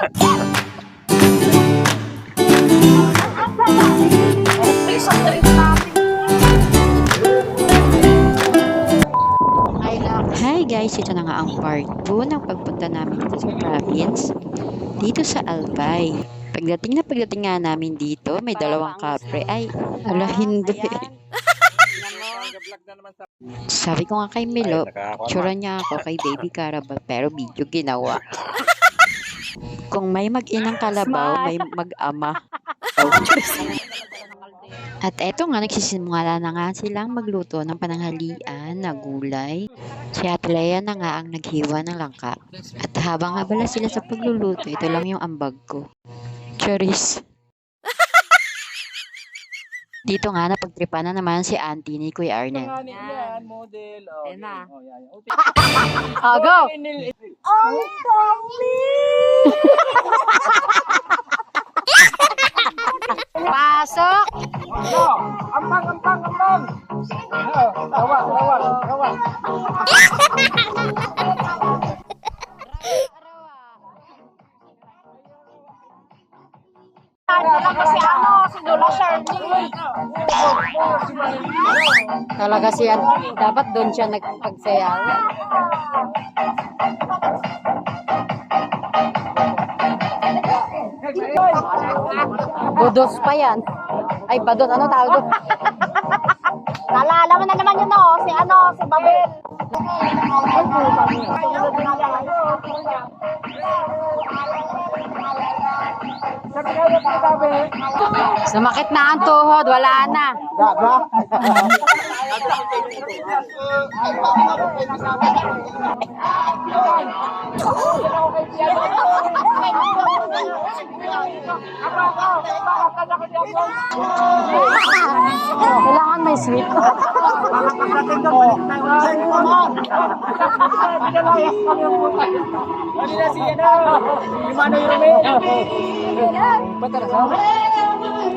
Hi guys, ito na nga ang part 2 ng pagpunta namin dito sa province, dito sa Albay. Pagdating nga namin dito, may dalawang kapre. Ay, ala hindi. Sabi ko nga kay Milo, tsura niya ako kay Baby Carabao, pero video ginawa. Kung may mag-inang kalabaw, may mag-ama. At eto nga, nagsisimula na nga silang magluto ng pananghalian na gulay. Si Ate Lea na nga ang naghiwa ng langka. At habang abala sila sa pagluluto, ito lang yung ambag ko. Charis. Dito nga, napagtripa na naman si auntie ni Kuya Arnel. Yan, model. Oh, Ayan na. oh, yan. Oh, go! Ang dami! Pasok! Ano? Ambang! Tawa. Si Lola Charlie. Talaga siya, dapat doon siya nagpagsayaw. Budos pa yan. Ay, badot, ano tawag doon? Naalala mo na naman yun, no? Si Babel. Sumakit na ang tuhod, wala na. Kailangan may sweet.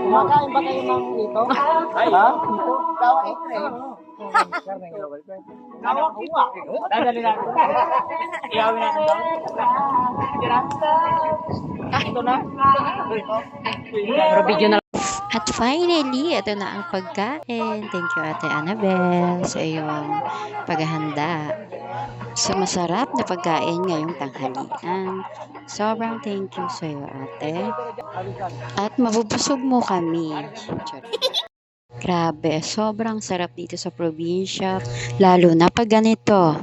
Kumakain ba kayo ng ito? Ay, ha? Kawa ito eh. Kawa kuha. Dadali natin. Iyawin natin daw. Ito na. Pero video na. At finally, ito na ang pagkain. Thank you, Ate Annabel, sa iyong paghahanda sa masarap na pagkain ngayong tanghalian. Sobrang thank you sa iyo, Ate. At mabubusog mo kami. Grabe, sobrang sarap dito sa probinsya, lalo na pag ganito.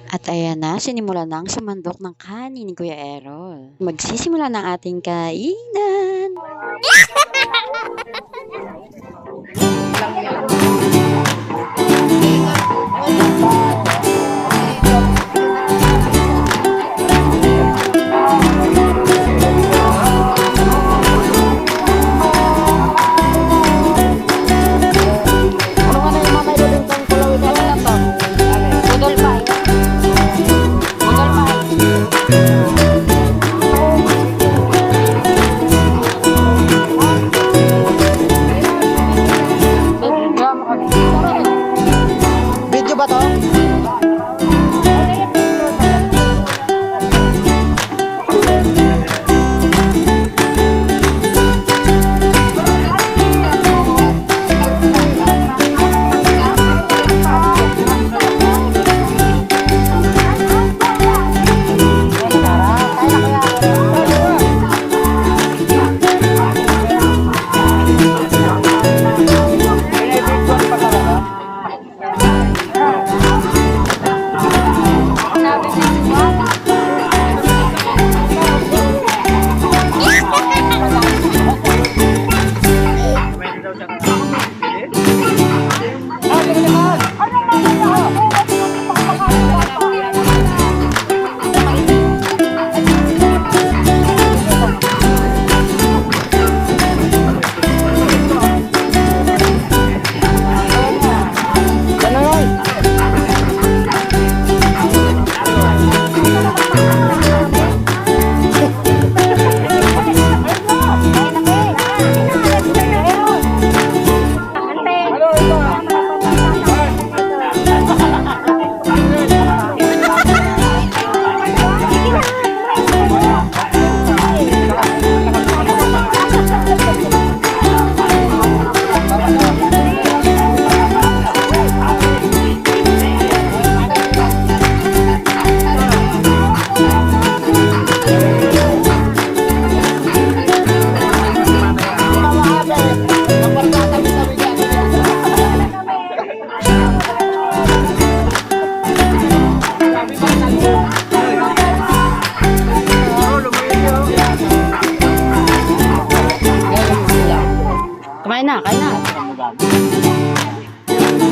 At ayan na, sinimula na ang sumandok ng kanin ni Kuya Errol. Magsisimula ng ating kainan. Video ba to?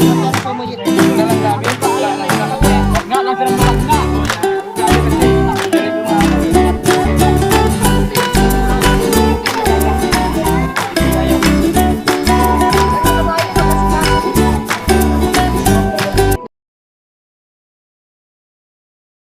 Ano po mo yun? Dalang namin.